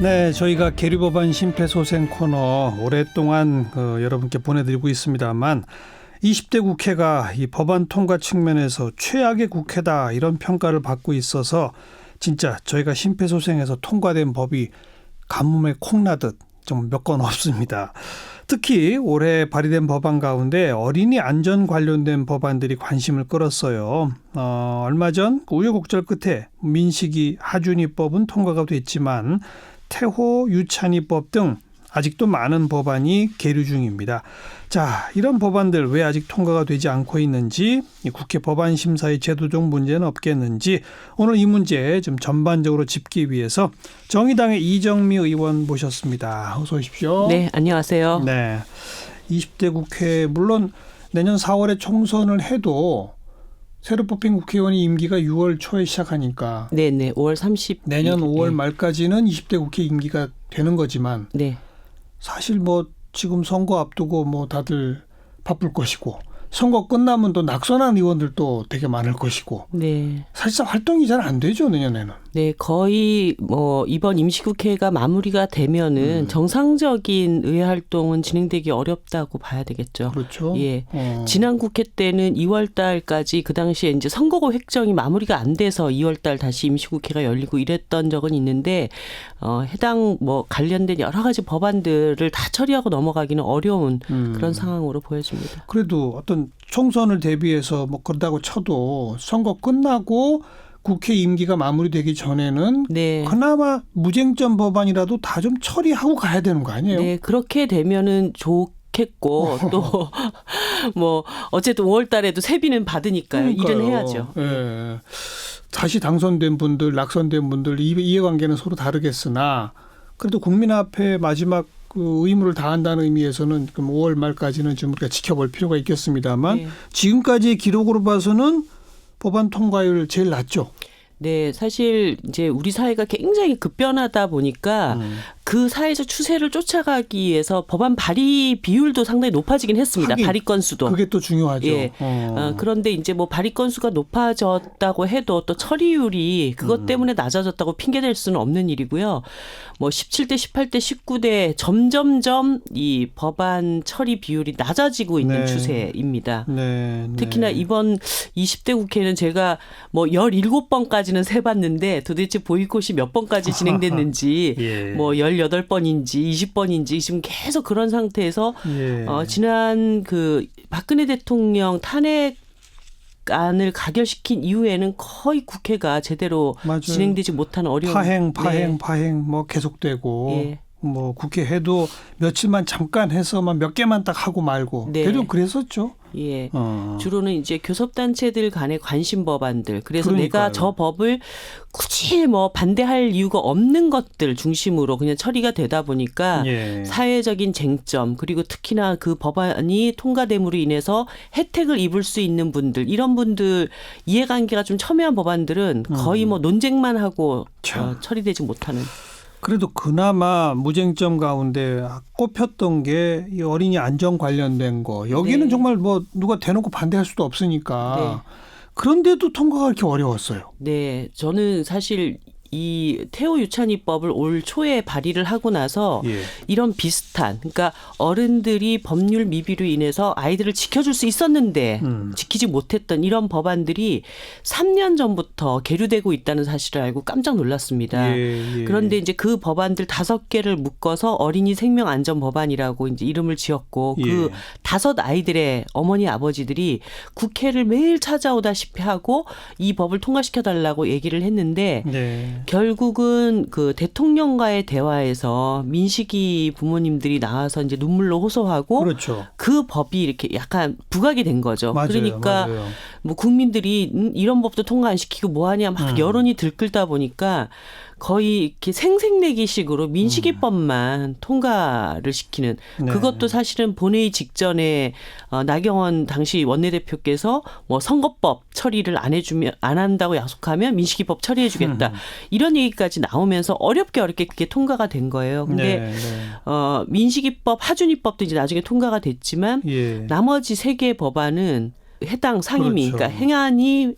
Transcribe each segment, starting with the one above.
네, 저희가 계류법안 심폐소생 코너 오랫동안 여러분께 보내드리고 있습니다만 20대 국회가 이 법안 통과 측면에서 최악의 국회다 이런 평가를 받고 있어서 진짜 저희가 심폐소생해서 통과된 법이 가뭄에 콩나듯 좀 몇 건 없습니다. 특히 올해 발의된 법안 가운데 어린이 안전 관련된 법안들이 관심을 끌었어요. 얼마 전 우여곡절 끝에 민식이 하준이법은 통과가 됐지만 태호 유찬이법 등 아직도 많은 법안이 계류 중입니다. 자, 이런 법안들 왜 아직 통과가 되지 않고 있는지, 국회 법안 심사의 제도적 문제는 없겠는지 오늘 이 문제 좀 전반적으로 짚기 위해서 정의당의 이정미 의원 모셨습니다. 어서 오십시오. 네, 안녕하세요. 네, 20대 국회 물론 내년 4월에 총선을 해도 새로 뽑힌 국회의원이 임기가 6월 초에 시작하니까 네네, 5월 30일. 내년 5월 말까지는 20대 국회 임기가 되는 거지만 네. 사실 뭐 지금 선거 앞두고 뭐 다들 바쁠 것이고 선거 끝나면 또 낙선한 의원들도 되게 많을 것이고 네. 사실상 활동이 잘 안 되죠, 내년에는. 네, 거의 뭐 이번 임시국회가 마무리가 되면은 정상적인 의회 활동은 진행되기 어렵다고 봐야 되겠죠. 그렇죠. 예. 지난 국회 때는 2월 달까지 그 당시에 이제 선거구 획정이 마무리가 안 돼서 2월 달 다시 임시국회가 열리고 이랬던 적은 있는데 해당 뭐 관련된 여러 가지 법안들을 다 처리하고 넘어가기는 어려운 그런 상황으로 보여집니다. 그래도 어떤 총선을 대비해서 뭐 그러다고 쳐도 선거 끝나고 국회 임기가 마무리되기 전에는 네. 그나마 무쟁점 법안이라도 다 좀 처리하고 가야 되는 거 아니에요? 네, 그렇게 되면은 좋겠고 또 뭐 어쨌든 5월 달에도 세비는 받으니까요. 일은 해야죠. 예. 다시 당선된 분들, 낙선된 분들 이해관계는 서로 다르겠으나 그래도 국민 앞에 마지막 그 의무를 다한다는 의미에서는 그럼 5월 말까지는 좀 우리가 지켜볼 필요가 있겠습니다만 네. 지금까지의 기록으로 봐서는 법안 통과율 제일 낮죠. 네, 사실 이제 우리 사회가 굉장히 급변하다 보니까 그 사회적 추세를 쫓아가기 위해서 법안 발의 비율도 상당히 높아지긴 했습니다. 하긴, 발의 건수도. 그게 또 중요하죠. 예. 그런데 이제 뭐 발의 건수가 높아졌다고 해도 또 처리율이 그것 때문에 낮아졌다고 핑계댈 수는 없는 일이고요. 뭐 17대, 18대, 19대 점점점 이 법안 처리 비율이 낮아지고 있는 네. 추세입니다. 네, 네. 특히나 이번 20대 국회는 제가 뭐 17번까지는 세봤는데 도대체 보이콧이 몇 번까지 진행됐는지 예. 뭐 18번인지 20번인지 지금 계속 그런 상태에서 예. 지난 그 박근혜 대통령 탄핵 안을 가결시킨 이후에는 거의 국회가 제대로 맞아요. 진행되지 못하는 어려운 파행 뭐 계속되고 예. 뭐 국회 해도 며칠만 잠깐 해서만 몇 개만 딱 하고 말고 네. 대략 그랬었죠. 예. 주로는 이제 교섭단체들 간의 관심 법안들. 그래서 그러니까요. 내가 저 법을 굳이 뭐 반대할 이유가 없는 것들 중심으로 그냥 처리가 되다 보니까 예. 사회적인 쟁점 그리고 특히나 그 법안이 통과됨으로 인해서 혜택을 입을 수 있는 분들 이런 분들 이해관계가 좀 첨예한 법안들은 거의 뭐 논쟁만 하고 처리되지 못하는. 그래도 그나마 무쟁점 가운데 꼽혔던 게 이 어린이 안전 관련된 거. 여기는 네. 정말 뭐 누가 대놓고 반대할 수도 없으니까. 네. 그런데도 통과가 이렇게 어려웠어요. 네, 저는 사실 이 태호 유찬이법을 올 초에 발의를 하고 나서 예. 이런 비슷한 그러니까 어른들이 법률 미비로 인해서 아이들을 지켜줄 수 있었는데 지키지 못했던 이런 법안들이 3년 전부터 계류되고 있다는 사실을 알고 깜짝 놀랐습니다. 예. 그런데 이제 그 법안들 5개를 묶어서 어린이 생명 안전 법안이라고 이제 이름을 지었고 그 5 아이들의 어머니 아버지들이 국회를 매일 찾아오다시피 하고 이 법을 통과시켜 달라고 얘기를 했는데 네. 결국은 그 대통령과의 대화에서 민식이 부모님들이 나와서 이제 눈물로 호소하고 그렇죠. 그 법이 이렇게 약간 부각이 된 거죠. 맞아요, 그러니까 맞아요. 뭐 국민들이 이런 법도 통과 안 시키고 뭐 하냐 막 여론이 들끓다 보니까 거의 이렇게 생색내기식으로 민식이법만 통과를 시키는 네. 그것도 사실은 본회의 직전에 나경원 당시 원내대표께서 뭐 선거법 처리를 안 한다고 약속하면 민식이법 처리해주겠다 이런 얘기까지 나오면서 어렵게 그게 통과가 된 거예요. 근데 네. 민식이법, 하준이법도 이제 나중에 통과가 됐지만 예. 나머지 3개의 법안은 해당 상임위, 그렇죠. 그러니까 행안위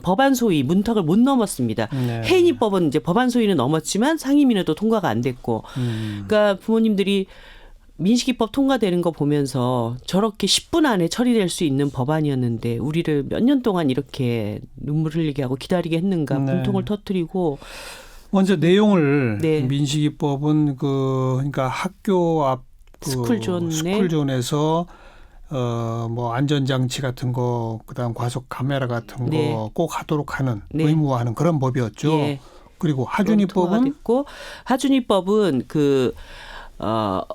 법안 소위 문턱을 못 넘었습니다. 네. 해인입법은 이제 법안 소위는 넘었지만 상임위는 통과가 안 됐고, 그러니까 부모님들이 민식이법 통과되는 거 보면서 저렇게 10분 안에 처리될 수 있는 법안이었는데 우리를 몇 년 동안 이렇게 눈물 흘리게 하고 기다리게 했는가, 네. 분통을 터뜨리고. 먼저 내용을 네. 민식이법은 그러니까 학교 앞 스쿨존에서 뭐 안전장치 같은 거, 그다음 과속 카메라 같은 네. 거 꼭 하도록 하는 네. 의무화하는 그런 법이었죠. 예. 그리고 하준이법은 있고, 하준이법은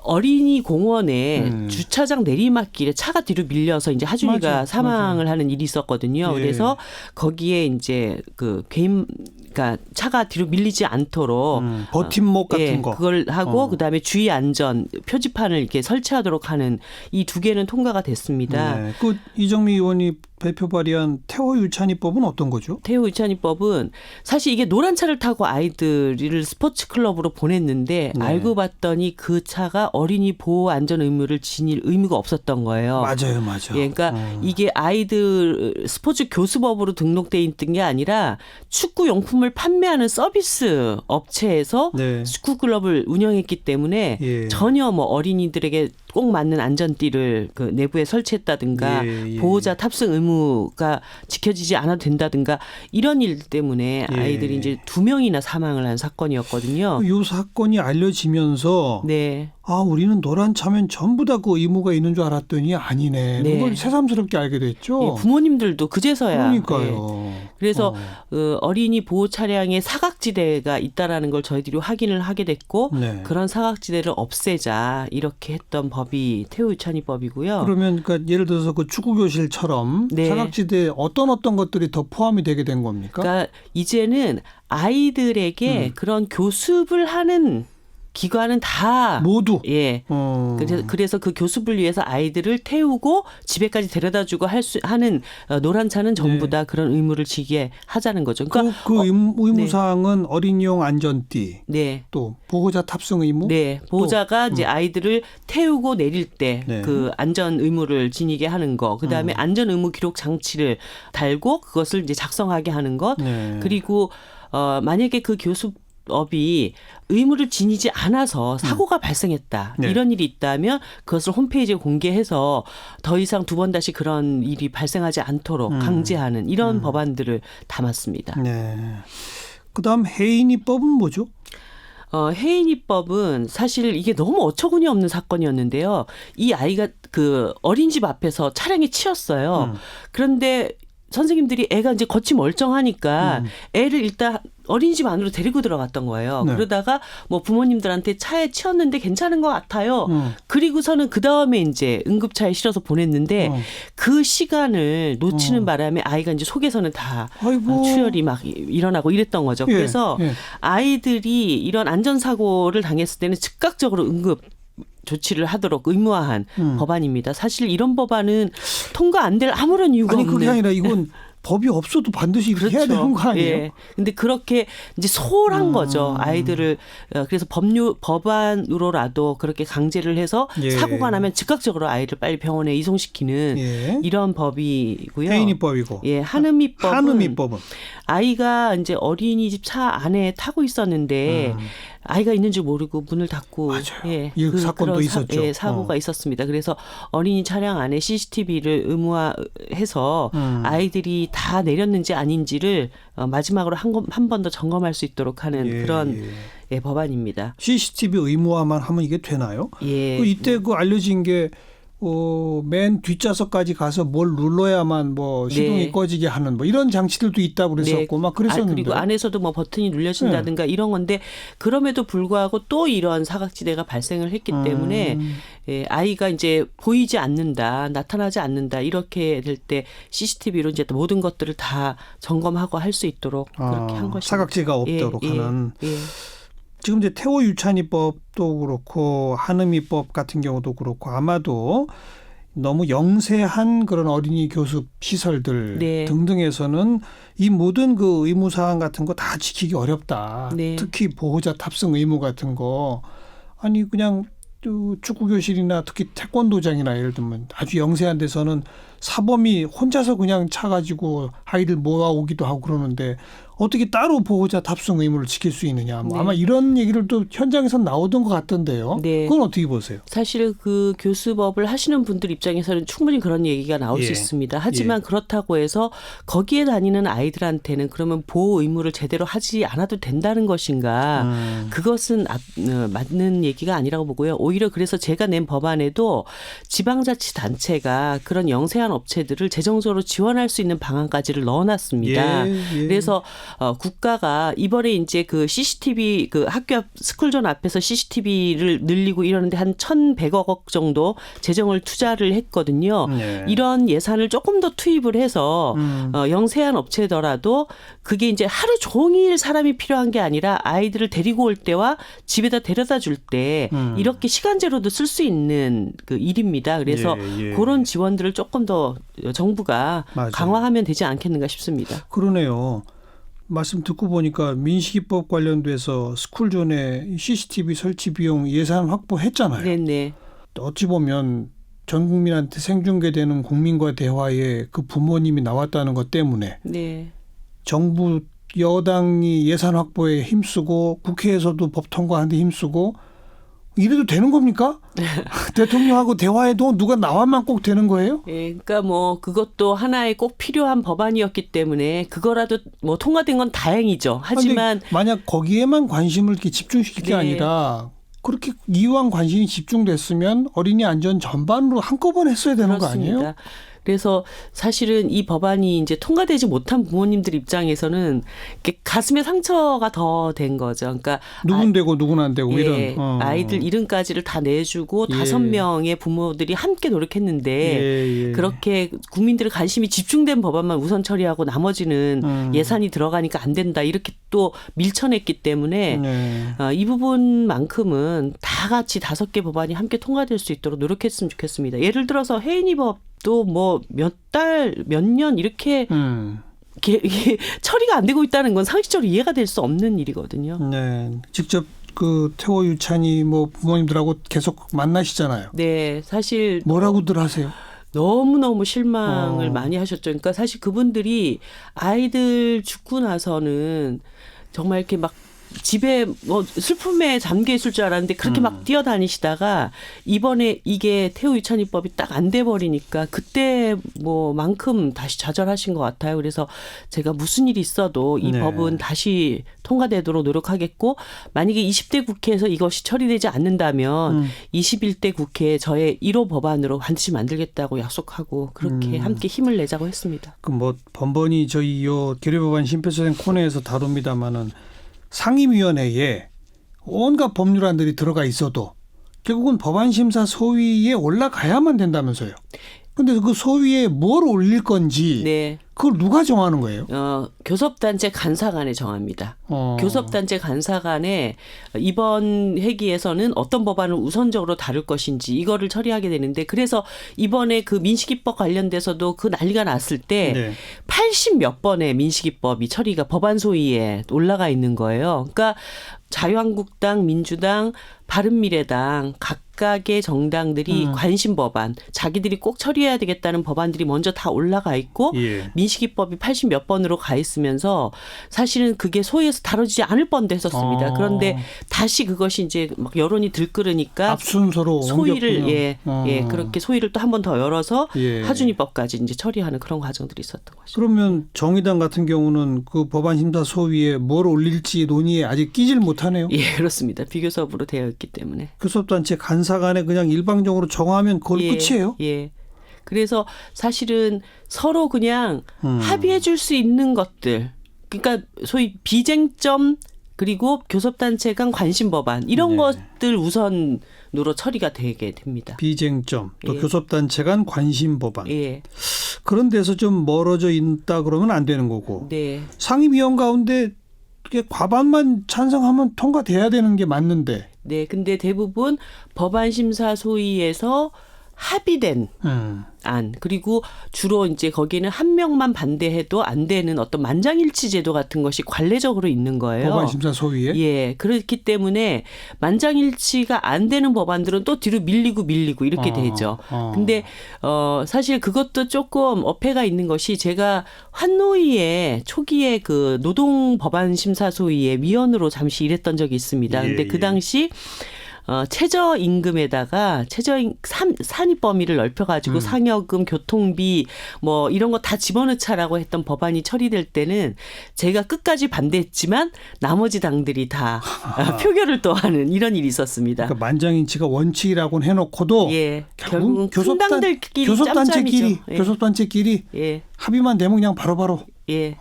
어린이 공원에 주차장 내리막길에 차가 뒤로 밀려서 이제 하준이가 맞아, 사망을 맞아. 하는 일이 있었거든요. 예. 그래서 거기에 이제 그러니까 차가 뒤로 밀리지 않도록 버팀목 같은 예, 거. 그걸 하고 그다음에 주의 안전 표지판을 이렇게 설치하도록 하는 이 두 개는 통과가 됐습니다. 네. 그 이정미 의원이 대표 발의한 태호 유찬이법은 어떤 거죠? 태호 유찬이법은 사실 이게 노란 차를 타고 아이들을 스포츠 클럽으로 보냈는데 네. 알고 봤더니 그 차가 어린이 보호 안전 의무를 지닐 의무가 없었던 거예요. 맞아요. 예, 그러니까 이게 아이들 스포츠 교수법으로 등록돼 있던 게 아니라 축구 용품을 판매하는 서비스 업체에서 네. 축구 클럽을 운영했기 때문에 예. 전혀 뭐 어린이들에게 꼭 맞는 안전띠를 그 내부에 설치했다든가 예, 예. 보호자 탑승 의무가 지켜지지 않아도 된다든가 이런 일 때문에 예. 아이들이 이제 2명이나 사망을 한 사건이었거든요. 이 사건이 알려지면서 네. 우리는 노란 차면 전부 다 그 의무가 있는 줄 알았더니 아니네. 네. 그걸 새삼스럽게 알게 됐죠. 예, 부모님들도 그제서야. 그러니까요. 예. 그래서 어린이 보호 차량에 사각지대가 있다라는 걸 저희들이 확인을 하게 됐고 네. 그런 사각지대를 없애자 이렇게 했던 법이 태호 유찬이법이고요. 그러면 그러니까 예를 들어서 그 축구교실처럼 네. 사각지대에 어떤 것들이 더 포함이 되게 된 겁니까? 그러니까 이제는 아이들에게 그런 교습을 하는 기관은 다 모두. 예. 그래서 그 교습을 위해서 아이들을 태우고 집에까지 데려다주고 하는 노란 차는 전부 네. 다 그런 의무를 지게 하자는 거죠. 그러니까 그 의무사항은 어린이용 안전띠, 네. 또 보호자 탑승 의무, 네, 보호자가 이제 아이들을 태우고 내릴 때 네. 그 안전 의무를 지니게 하는 거, 그 다음에 안전 의무 기록 장치를 달고 그것을 이제 작성하게 하는 것, 네. 그리고 만약에 그 교습업이 의무를 지니지 않아서 사고가 발생했다. 네. 이런 일이 있다면 그것을 홈페이지에 공개해서 더 이상 두 번 다시 그런 일이 발생하지 않도록 강제하는 이런 법안들을 담았습니다. 네. 그다음 해인이법은 뭐죠? 해인이법은 사실 이게 너무 어처구니 없는 사건이었는데요. 이 아이가 그 어린이집 앞에서 차량에 치였어요. 그런데 선생님들이 애가 이제 겉이 멀쩡하니까 애를 일단 어린이집 안으로 데리고 들어갔던 거예요. 네. 그러다가 뭐 부모님들한테 차에 치였는데 괜찮은 것 같아요. 그리고서는 그 다음에 이제 응급차에 실어서 보냈는데 그 시간을 놓치는 바람에 아이가 이제 속에서는 다 아이고. 출혈이 막 일어나고 이랬던 거죠. 예, 그래서 예. 아이들이 이런 안전사고를 당했을 때는 즉각적으로 응급 조치를 하도록 의무화한 법안입니다. 사실 이런 법안은 통과 안 될 아무런 이유가 아니 없는. 그게 아니라 이건 법이 없어도 반드시 이렇게 해야 되는 거 아니에요? 예. 근데 그렇게 이제 소홀한 거죠. 아이들을 그래서 법안으로라도 그렇게 강제를 해서 예. 사고가 나면 즉각적으로 아이를 빨리 병원에 이송시키는 예. 이런 법이고요. 해인이법이고. 예, 한음이법은 아이가 이제 어린이집 차 안에 타고 있었는데 아이가 있는 줄 모르고 문을 닫고 맞아요. 예, 이 사건도 있었죠. 예, 사고가 있었습니다. 그래서 어린이 차량 안에 CCTV를 의무화해서 아이들이 다 내렸는지 아닌지를 마지막으로 한 번 더 점검할 수 있도록 하는 예, 그런 예, 법안입니다. CCTV 의무화만 하면 이게 되나요? 예. 이때 그 알려진 게 맨 뒷좌석까지 가서 뭘 눌러야만 뭐 시동이 네. 꺼지게 하는 뭐 이런 장치들도 있다고 그랬었고 막 그랬었는데. 그리고 안에서도 뭐 버튼이 눌려진다든가 이런 건데 그럼에도 불구하고 또 이런 사각지대가 발생을 했기 때문에 예, 아이가 이제 보이지 않는다, 나타나지 않는다 이렇게 될 때 CCTV로 이제 모든 것들을 다 점검하고 할 수 있도록 그렇게 한 것입니다. 사각지가 없도록 예, 하는. 예. 지금 이제 태호 유찬이법도 그렇고 한음이법 같은 경우도 그렇고 아마도 너무 영세한 그런 어린이 교습 시설들 네. 등등에서는 이 모든 그 의무 사항 같은 거 다 지키기 어렵다. 네. 특히 보호자 탑승 의무 같은 거 아니 그냥 축구 교실이나 특히 태권도장이나 예를 들면 아주 영세한 데서는 사범이 혼자서 그냥 차가지고 아이들 모아오기도 하고 그러는데 어떻게 따로 보호자 탑승 의무를 지킬 수 있느냐. 뭐 네. 아마 이런 얘기를 또 현장에서 나오던 것 같던데요. 네. 그건 어떻게 보세요? 사실 그 교수법을 하시는 분들 입장에서는 충분히 그런 얘기가 나올 수 예. 있습니다. 하지만 그렇다고 해서 거기에 다니는 아이들한테는 그러면 보호 의무를 제대로 하지 않아도 된다는 것인가. 그것은 맞는 얘기가 아니라고 보고요. 오히려 그래서 제가 낸 법안에도 지방자치단체가 그런 영세한 업체들을 재정적으로 지원할 수 있는 방안까지를 넣어놨습니다. 예. 그래서 국가가 이번에 이제 그 CCTV 그 학교 앞 스쿨존 앞에서 CCTV를 늘리고 이러는데 한 1,100억 정도 재정을 투자를 했거든요. 네. 이런 예산을 조금 더 투입을 해서 영세한 업체더라도 그게 이제 하루 종일 사람이 필요한 게 아니라 아이들을 데리고 올 때와 집에다 데려다 줄 때 이렇게 시간제로도 쓸 수 있는 그 일입니다. 그래서 예. 그런 지원들을 조금 더 정부가 맞아요. 강화하면 되지 않겠는가 싶습니다. 그러네요. 말씀 듣고 보니까 민식이법 관련돼서 스쿨존에 CCTV 설치 비용 예산 확보했잖아요. 네네. 어찌 보면 전 국민한테 생중계되는 국민과 대화에 그 부모님이 나왔다는 것 때문에 네. 정부 여당이 예산 확보에 힘쓰고 국회에서도 법 통과하는 데 힘쓰고 이래도 되는 겁니까? 대통령하고 대화해도 누가 나와만 꼭 되는 거예요? 예, 그러니까 뭐 그것도 하나의 꼭 필요한 법안이었기 때문에 그거라도 뭐 통과된 건 다행이죠. 하지만 근데 만약 거기에만 관심을 이렇게 집중시킬 게 네. 아니라 그렇게 이유한 관심이 집중됐으면 어린이 안전 전반으로 한꺼번에 했어야 되는 거 아니에요? 그렇습니다. 그래서 사실은 이 법안이 이제 통과되지 못한 부모님들 입장에서는 이렇게 가슴에 상처가 더 된 거죠. 그러니까 누군 되고 누군 안 되고 예, 이런 아이들 이름까지를 다 내주고 예. 5명의 부모들이 함께 노력했는데 예. 그렇게 국민들의 관심이 집중된 법안만 우선 처리하고 나머지는 예산이 들어가니까 안 된다 이렇게 또 밀쳐냈기 때문에 네. 이 부분만큼은 다 같이 5개 법안이 함께 통과될 수 있도록 노력했으면 좋겠습니다. 예를 들어서 혜인이법도 뭐 몇 달, 몇 년 이렇게 이게 처리가 안 되고 있다는 건 상식적으로 이해가 될 수 없는 일이거든요. 네. 직접 그 태호 유찬이 뭐 부모님들하고 계속 만나시잖아요. 네, 사실 뭐라고들 하세요? 너무너무 실망을 많이 하셨죠. 그러니까 사실 그분들이 아이들 죽고 나서는 정말 이렇게 막 집에 뭐 슬픔에 잠겨 있을 줄 알았는데 그렇게 막 뛰어다니시다가 이번에 이게 태호 유찬이법이 딱 안 돼 버리니까 그때 뭐만큼 다시 좌절하신 것 같아요. 그래서 제가 무슨 일이 있어도 이 네. 법은 다시 통과되도록 노력하겠고 만약에 20대 국회에서 이것이 처리되지 않는다면 21대 국회에 저의 1호 법안으로 반드시 만들겠다고 약속하고 그렇게 함께 힘을 내자고 했습니다. 그 뭐 번번이 저희 요 계류법안 심폐소생 코너에서 다룹니다마는 상임위원회에 온갖 법률안들이 들어가 있어도 결국은 법안심사 소위에 올라가야만 된다면서요. 근데 그 소위에 뭘 올릴 건지 네. 그걸 누가 정하는 거예요? 교섭단체 간사간에 정합니다. 교섭단체 간사간에 이번 회기에서는 어떤 법안을 우선적으로 다룰 것인지 이거를 처리하게 되는데 그래서 이번에 그 민식이법 관련돼서도 그 난리가 났을 때 네. 80 몇 번의 민식이법이 처리가 법안 소위에 올라가 있는 거예요. 그러니까 자유한국당, 민주당, 바른미래당 각각의 정당들이 관심 법안, 자기들이 꼭 처리해야 되겠다는 법안들이 먼저 다 올라가 있고 예. 민식이법이 80 몇 번으로 가 있으면서 사실은 그게 소위에서 다뤄지지 않을 뻔도 했었습니다. 그런데 다시 그것이 이제 막 여론이 들끓으니까 앞순서로 소위를 옮겼군요. 그렇게 소위를 또 한 번 더 열어서 예. 하준이법까지 이제 처리하는 그런 과정들이 있었던 거죠. 그러면 정의당 같은 경우는 그 법안심사 소위에 뭘 올릴지 논의에 아직 끼질 못하네요. 예, 그렇습니다. 비교섭으로 되어 있기 때문에. 교섭단체 간사간에 그냥 일방적으로 정하면 그걸 끝이에요? 예. 그래서 사실은 서로 그냥 합의해 줄 수 있는 것들. 그러니까 소위 비쟁점 그리고 교섭단체 간 관심 법안 이런 것들 우선으로 처리가 되게 됩니다. 비쟁점 또 예. 교섭단체 간 관심 법안. 예. 그런 데서 좀 멀어져 있다 그러면 안 되는 거고. 네. 상임위원 가운데 그게 과반만 찬성하면 통과돼야 되는 게 맞는데. 네. 근데 대부분 법안 심사 소위에서 합의된 안, 그리고 주로 이제 거기는 한 명만 반대해도 안 되는 어떤 만장일치 제도 같은 것이 관례적으로 있는 거예요. 법안심사 소위에. 예, 그렇기 때문에 만장일치가 안 되는 법안들은 또 뒤로 밀리고 이렇게 되죠. 근데 사실 그것도 조금 어폐가 있는 것이, 제가 환노위에 초기에 그 노동법안심사소위의 위원으로 잠시 일했던 적이 있습니다. 근데 그 당시 최저임금에다가 산입 범위를 넓혀가지고 상여금, 교통비 뭐 이런 거 다 집어넣자라고 했던 법안이 처리될 때는 제가 끝까지 반대했지만 나머지 당들이 다 표결을 또 하는 이런 일이 있었습니다. 그러니까 만장일치가 원칙이라고는 해놓고도 예, 결국은 교섭단들끼리 교섭단체끼리 예. 교섭단체끼리 예. 합의만 되면 그냥 바로바로. 예.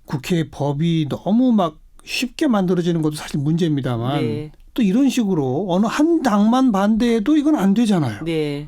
국회 법이 너무 막 쉽게 만들어지는 것도 사실 문제입니다만 네. 또 이런 식으로 어느 한 당만 반대해도 이건 안 되잖아요. 네.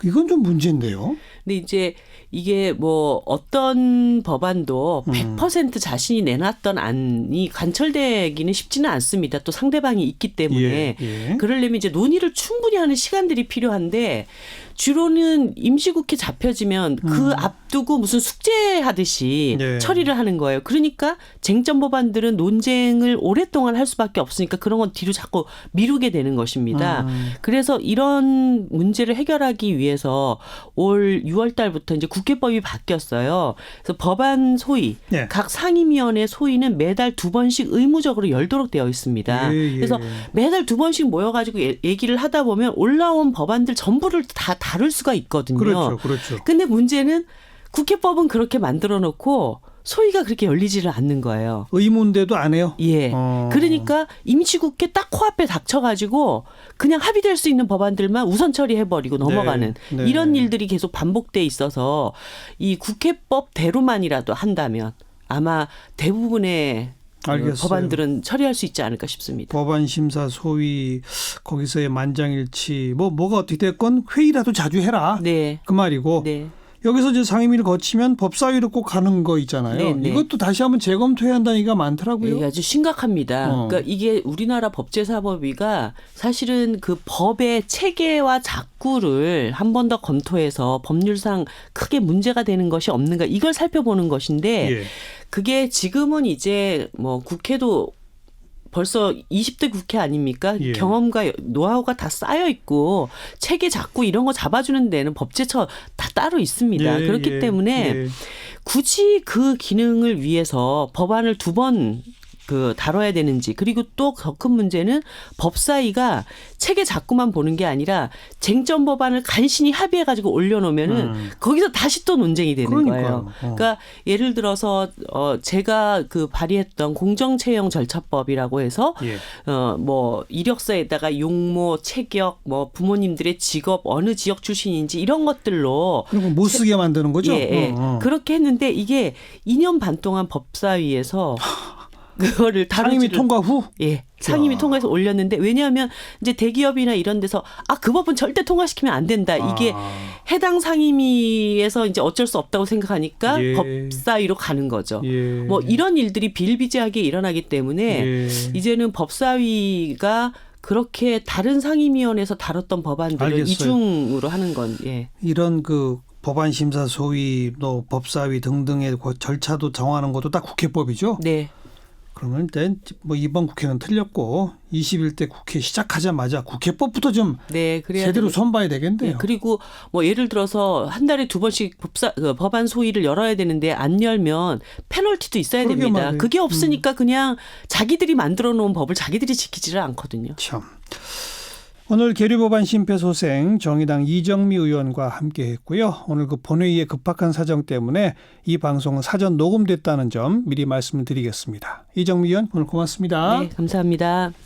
이건 좀 문제인데요. 근데 이제 이게 뭐 어떤 법안도 100% 자신이 내놨던 안이 관철되기는 쉽지는 않습니다. 또 상대방이 있기 때문에 예. 그러려면 이제 논의를 충분히 하는 시간들이 필요한데, 주로는 임시국회 잡혀지면 그 앞두고 무슨 숙제하듯이 예. 처리를 하는 거예요. 그러니까 쟁점 법안들은 논쟁을 오랫동안 할 수밖에 없으니까 그런 건 뒤로 자꾸 미루게 되는 것입니다. 그래서 이런 문제를 해결하기 위해서 올 6월 달부터 이제 국회법이 바뀌었어요. 그래서 법안 소위, 예. 각 상임위원회 소위는 매달 2번씩 의무적으로 열도록 되어 있습니다. 예. 그래서 매달 2번씩 모여가지고 얘기를 하다 보면 올라온 법안들 전부를 다 다룰 수가 있거든요. 그렇죠. 근데 문제는 국회법은 그렇게 만들어 놓고 소위가 그렇게 열리지를 않는 거예요. 의문대도 안 해요. 예. 그러니까 임시국회 딱 코앞에 닥쳐가지고 그냥 합의될 수 있는 법안들만 우선 처리해버리고 넘어가는 네. 이런 일들이 계속 반복돼 있어서 이 국회법대로만이라도 한다면 아마 대부분의 알겠어요. 법안들은 처리할 수 있지 않을까 싶습니다. 법안심사 소위 거기서의 만장일치 뭐가 어떻게 됐건 회의라도 자주 해라. 네. 그 말이고. 네. 여기서 이제 상임위를 거치면 법사위로 꼭 가는 거 있잖아요. 네. 이것도 다시 한번 재검토해야 한다는 얘기가 많더라고요. 예, 아주 심각합니다. 그러니까 이게 우리나라 법제사법위가 사실은 그 법의 체계와 작구를 한 번 더 검토해서 법률상 크게 문제가 되는 것이 없는가, 이걸 살펴보는 것인데 예. 그게 지금은 이제 뭐 국회도 벌써 20대 국회 아닙니까? 예. 경험과 노하우가 다 쌓여 있고 체계 작구 이런 거 잡아주는 데는 법제처 다 따로 있습니다. 그렇기 때문에 굳이 그 기능을 위해서 법안을 2번 다뤄야 되는지, 그리고 또 더 큰 문제는 법사위가 체계 작구만 보는 게 아니라 쟁점 법안을 간신히 합의해가지고 올려놓으면은 거기서 다시 또 논쟁이 되는 거예요. 그러니까 예를 들어서 제가 발의했던 공정채용 절차법이라고 해서 뭐 이력서에다가 용모, 체격, 뭐 부모님들의 직업, 어느 지역 출신인지 이런 것들로 그리고 못 쓰게 만드는 거죠. 예. 그렇게 했는데 이게 2년 반 동안 법사위에서 그거를 상임위 통과 후? 예. 상임위 통과해서 올렸는데, 왜냐하면 이제 대기업이나 이런 데서 그 법은 절대 통과시키면 안 된다. 이게 해당 상임위에서 이제 어쩔 수 없다고 생각하니까 법사위로 가는 거죠. 뭐 이런 일들이 비일비재하게 일어나기 때문에 이제는 법사위가 그렇게 다른 상임위원회에서 다뤘던 법안들을 알겠어요. 이중으로 하는 건 이런 법안심사 소위 또 법사위 등등의 절차도 정하는 것도 다 국회법이죠. 네. 그러면 일단 뭐 이번 국회는 틀렸고 21대 국회 시작하자마자 국회법부터 좀 제대로 손봐야 되겠네요. 네, 그리고 뭐 예를 들어서 한 달에 2번씩 법안 소위를 열어야 되는데 안 열면 페널티도 있어야 됩니다. 말이에요. 그게 없으니까 그냥 자기들이 만들어 놓은 법을 자기들이 지키지를 않거든요. 참. 오늘 계류법안 심폐소생 정의당 이정미 의원과 함께했고요. 오늘 본회의의 급박한 사정 때문에 이 방송은 사전 녹음됐다는 점 미리 말씀드리겠습니다. 이정미 의원 오늘 고맙습니다. 네, 감사합니다.